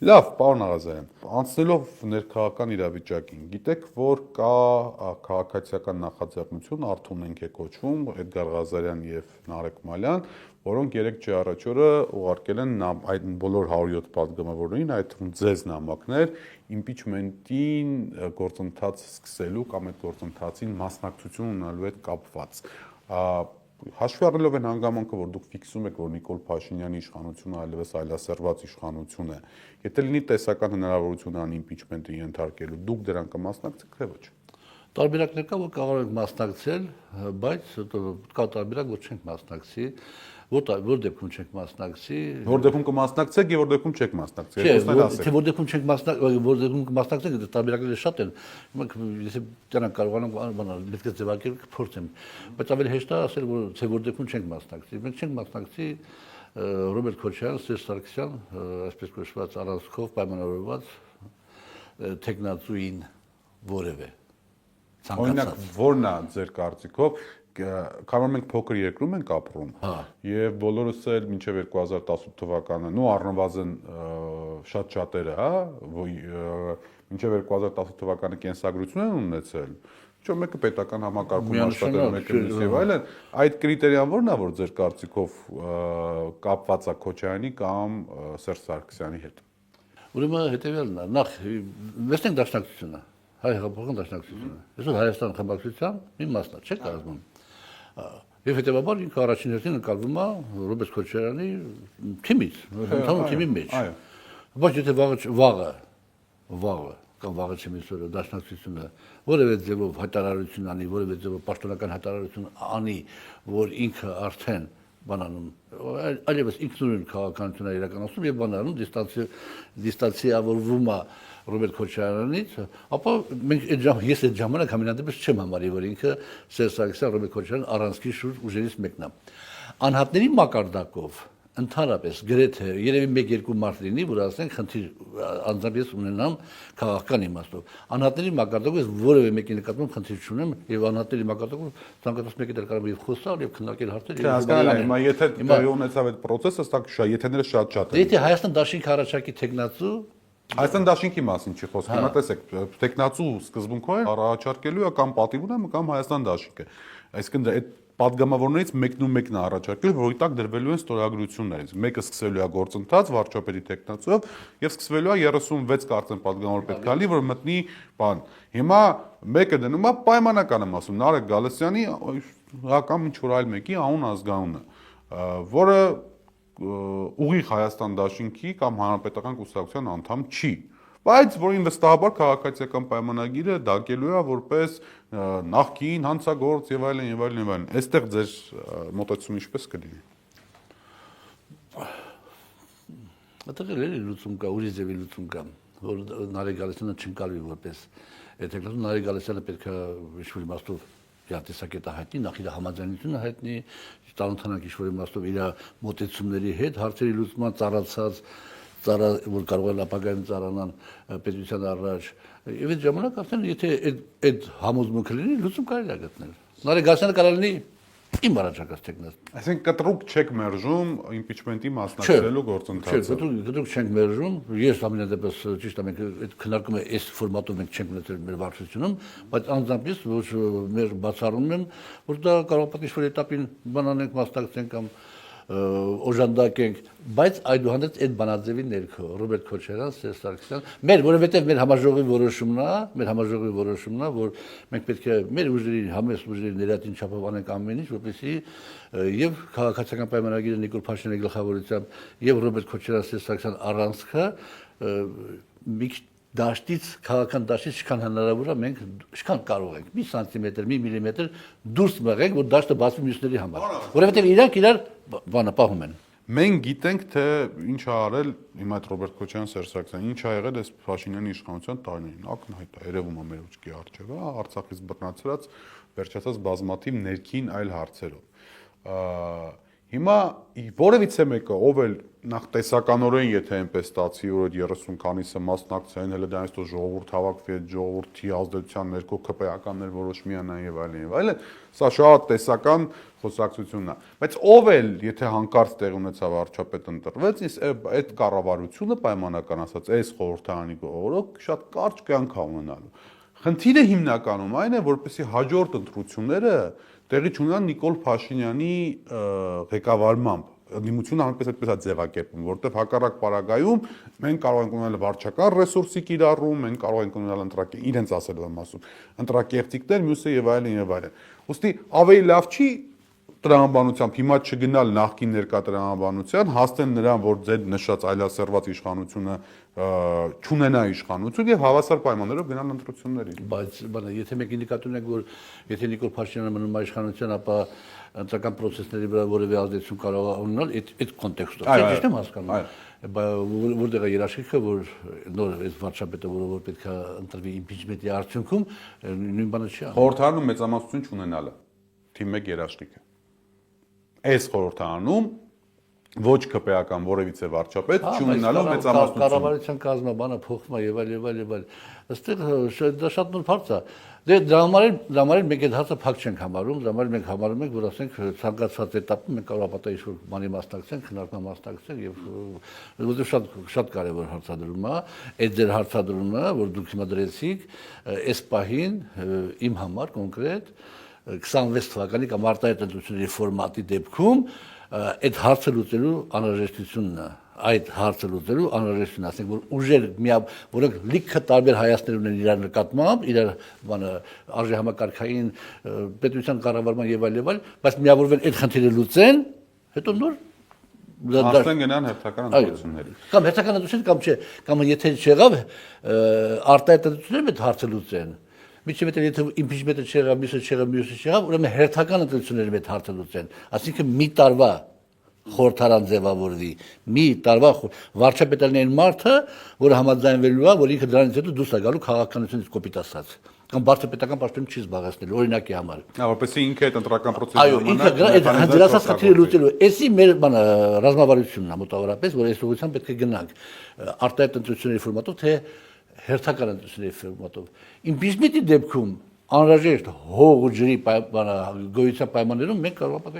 Լավ, պարոն Աղազարյան, անցնելով ներքաղաքական իրավիճակին, գիտեք, որ կա քաղաքացիական նախաձեռնություն, Արթունենք է կոչվում, Էդգար Ղազարյան եւ Նարեկ Մալյան, որոնք 3 օր առաջ ուղարկել են այդ բոլոր 107 պատգամավորներին, այդ թվում ձեզ նամակներ, impeachment-ին գործընթաց սկսելու կամ այդ գործընթացին մասնակցություն ունենալու հետ կապված։ Հաշվի առնելով այն հանգամանքը, որ դուք ֆիքսում եք, որ Նիկոլ Փաշինյանի իշխանությունը այլևս այլասերված իշխանություն է, եթե լինի տեսական հնարավորություն ան impeachment-ը ենթարկելու, դուք դրան կմասնակցեք, թե ոչ։ Տարբերակներ կա, որ կարող ենք մասնակցել, բայց կա տարբերակ, որ չենք մասնակցի, որ դեպքում չենք մասնակցի։ Որ դեպքում կմասնակցեք եւ որ դեպքում չեք մասնակցի։ Չէ, որ դեպքում չենք մասնակցենք, տարբերակները շատ են։ Եթե դրանք կարողանանք բանալ, պետք է ձևակերպել, կփորձեմ։ Բայց ավելի հեշտ է ասել, որ դեպքում չենք մասնակցի։ Մենք չենք մասնակցի Ռոբերտ Քոչարյան, Սերժ Սարգսյան, այսպես կոչված առանցքով պայմանավորված տեխնացուին որևէ Օրինակ, որն է ձեր կարծիքով, կարող մենք փոքր երկրում ենք ապրում, եւ բոլորս էլ մինչեւ 2018 թվականը, նո առնվազն շատ-շատերը, մինչեւ 2018 թվականը կենսագրություն են ունեցել, Չէ, մեկը պետական համակարգում աշխատել, մեկը մյուս եւ այլն, այդ կրիտերիան ո՞րն է, որ ձեր կարծիքով կապված է Քոչարյանի կամ Սերժ Սարգսյանի հետ։ Ուրեմն հետեւյալն է, նախ վերցնենք դաշնակցությունը, հայ հեղափոխական դաշնակցությունը։ Այսօր Հայաստան խմբակցության մի մասն է, չէ՞ կազմում։ Եվ հետեւաբար ինքը առաջին հերթին նկատվում է Ռոբերտ Քոչարյանի թիմից, ընդհանուր թիմի մեջ։ Բայց եթե վաղը կամ վաղը չմիսօրը դաշնակցությունը որևէ ձևով հայտարարություն անի, որևէ ձևով պաշտոնական հայտարարություն անի, որ ինքը արդեն բանանում, այլևս ինքնուրույն քաղաքականություն է իրականացնում եւ բանանում դիստանցիավորվում է Ռոբերտ Քոչարյանից, ապա ես այդ ժամանակ համենայնպես չեմ համարի, որ ինքը Սերժ Սարգսյան, Ռոբերտ Քոչարյան առանցքի շուրջ ուժերից մեկն է։ Անհատների մակարդակով ընդհանրապես գրեթե երևի 1-2 մարդ լինի, որ ասենք խնդիր անձամբ ես ունենամ քաղաքական իմաստով։ Անհատների մակարդակով որևէ մեկի նկատմամբ խնդիր չունեմ եւ անհատների մակարդակով ցանկացած մեկի դեռ կարող է խոսալ եւ քննարկել հարցեր։ Հիմա եթե տեղի ունեցավ այդ process-ը, սա եթեները շատ են։ Եթե Հայաստան դաշինք առաջարկի տեխնացու Հայաստան դաշինքի մասին չի խոսքը, հիմա տեսեք, տեխնացու սկզբունքով է առաջարկելու կամ պատիվ ունեմ կամ Հայաստան դաշինքը։ Այսինքն այդ պատգամավորներից մեկն ու մեկն է առաջարկել, որի տակ դրվելու են ստորագրություններից։ Մեկը սկսվելու է գործընթաց վարչապետի տեխնացուով եւ սկսվելու է 36 կարծեմ պատգամավոր պետք է լինի, որ մտնի բան։ Հիմա մեկը դնում է պայմանական եմ ասում Նարեկ Գալստյանի կամ ինչ որ այլ մեկի անուն ազգանունը, որը ուղիղ Հայաստան դաշինքի կամ հանրապետական կուսակցության անդամ չի, բայց որին վստահաբար քաղաքացիական պայմանագիրը դակելու է որպես նախկին հանցագործ եւ այլն եւ այլն եւ այլն։ Այստեղ ձեր մոտեցումը ինչպես կլինի։ Այդտեղ էլի լուծում կա, ուրիշ ձևի լուծում կա, որ Նարեկ Գալստյանը չընկալվի որպես այդ Նարեկ Գալստյանը պետք է ինչ-որ իմաստով տեսակետը հայտնի, նախ իր համաձայնությունը հայտնի, տարանթանանք ինչ-որ իմաստով իր մոտեցումների հետ, հարցերի լուծման որ կարող է ապագայում ծառանան պետության առաջ։ Եվ այդ ժամանակ արդեն եթե այդ համոզմունքը լինի, լուծում կարելի է գտնել։ Նարեկ Գալստյանը կարող լինի իմ առաջարկած տեխնաց։ Այսինքն կտրուկ չեք մերժում impeachment-ի մասնակցելու գործընթացը։ Չէ, կտրուկ չենք մերժում։ Ես ամենադեպս ճիշտ է, մենք այդ քննարկումը այս ֆորմատով մենք չենք ունեցել մեր վարչությունում, բայց անձամբ ես ոչ մեր բացառում եմ, որ դա կարող է ինչ-որ этаպին բանանենք, մասնակցենք կամ օժանդակենք, բայց այդուհանդերձ այդ բանաձևի ներքո Ռոբերտ Քոչարյան, Սերժ Սարգսյան, որովհետև մեր համաժողովի որոշումն է, որ մենք պետք է մեր ուժերի համեստ ուժերի ներածին չափով անենք ամեն ինչ, որպեսզի եւ քաղաքացիական պայմանագիրը Նիկոլ Փաշինյանի գլխավորությամբ եւ Ռոբերտ Քոչարյան, Սերժ Սարգսյան առանցքը մի դաշտից քաղաքական դաշտից ինչքան հնարավոր է մենք ինչքան կարող ենք մի սանտիմետր, մի միլիմետր դուրս մղենք, որ դաշտը բացվի մյուսների համար, որովհետև իրանք իրար բանը պահում են։ Մենք գիտենք, թե ինչ ա արել հիմա այդ Ռոբերտ Քոչարյան, Սերժ Սարգսյան, ինչ ա եղել այս Փաշինյանի իշխանության տարիներին, ակնհայտ է, երևում է մեր ուղղի արջևը, Արցախից բռնացրած, վերջացած բազմաթիվ ներքին այլ հարցերով։ Հիմա որևիցե մեկը, ով էլ նախ տեսականորեն, եթե այնպես ստացի, որ այդ 30 քանիսը մասնակցեն, հələ դա այսօր ժողովուրդ հավաքվի, այդ ժողովրդի ազդեցության ներքո ԿՊ-ականներ որոշ միանան եւ այլն, սա շատ տեսական խոսակցությունն է։ Բայց ով էլ, եթե հանկարծ տեղ ունեցավ վարչապետ ընտրվեց, այդ կառավարությունը պայմանական ասած, այս խորհրդարանի գողորոք շատ կարճ կյանք է ունենալու։ Խնդիրը հիմնականում այն է, որպեսզի հաջորդ ընտրությունները տեղի չունենան Նիկոլ Փաշինյանի ղեկավարմամբ դիմությունը ամենպես այդպես է ձևակերպում, որտեղ հակառակ պարագայում մենք կարող ենք ունենալ վարչական ռեսուրսի կիրառում, մենք կարող ենք ունենալ իրենց ասելով եմ ասում, ընտրակեղծիքներ, մյուսը եւ այլն եւ այլն։ Ոստի ավելի լավ չի տրամաբանությամբ հիմա չգնալ նախկին ներկա տրամաբանության, հասնել նրան, որ ձեր նշած այլասերված իշխանությունը չունենա իշխանություն եւ հավասար պայմաններով գնալ ընտրությունների։ Բայց բանը, եթե մենք ինդիկատոր ունենք, որ եթե Նիկոլ Փաշինյանը մնում է իշխանության, ապա ընտրական process-ների վրա որևէ ազդեցություն կարող է ունենալ այդ կոնտեքստով։ Ճիշտ եմ հասկանում։ Որտեղ է երաշխիքը, որ նոր այս վարչապետը, որ պետք է ընտրվի impeachment-ի արդյունքում, նույն բանը չի անում։ Խորհրդարանում մեծամասնություն չունենալը թիմ 1 երաշխիքը։ Այս խորհրդարանում ոչ ԿՊ-ական որևիցե վարչապետ չունենալով մեծամասնություն։ Կառավարության կազմաբանը փոխվում է եւ այլ։ Այստեղ դա շատ նոր հարց է։ Դե դրա համար մենք այդ հարցը փակ չենք համարում, դրա համար մենք համարում ենք, որ ասենք ցանկացած էտապում մենք կարող ապա ինչ-որ բանի մասնակցենք, քննարկման մասնակցենք եւ որովհետեւ շատ կարեւոր հարցադրում է, այդ ձեր հարցադրումը, որ դուք հիմա դրեցիք, այս պահին իմ համար կոնկրետ 26 թվականի կամ արտահայտ ընտրությունների ֆորմատի դեպքում այդ հարցը լուծելու անհրաժեշտությունն է, այդ հարցը լուծելու անհրաժեշտությունն է, ասենք որ ուժեր որոնք լիքը տարբեր հայացքներ ունեն իրար նկատմամբ, իրար բանը արժեհամակարգային պետության կառավարման եւ այլ, բայց միավորվեն այդ խնդիրը լուծեն, հետո նոր Աստեն գնան հերթական ընտրությունների։ Կամ հերթական ընտրություններ կամ չէ, կամ եթե չեղավ արտահայտ ընտրությունները այդ հարցը լուծեն։ Միջև եթե impeachment-ը չեղավ, մյուսը չեղավ, ուրեմն հերթական ընտրությունների հետ հարցը լուծեն։ Այսինքն մի տարվա խորհրդարան ձևավորվի, մի տարվա վարչապետն այն մարդը, որը համաձայնվելու է, որ ինքը դրանից հետո դուրս է գալու քաղաքականությունից կոպիտ ասած։ Կամ վարչապետական պաշտոն չի զբաղեցնելու, օրինակի համար։ Որպեսզի ինքը այդ ընտրական process-ը Այո, ինքը այդ հանդիսացած խնդիրը լուծելու։ Էսի մեր բանը ռազմավարությունն է մոտավորապես, որ այս ուղղությամբ պետք է գնանք արտահայտ ընտրությունների ֆորմատով, թե հերթական ընտրությունների ֆորմատով։ Impeachment-ի դեպքում անհրաժեշտ հող ու ջրի գոյության պայմաններում մենք կարող ենք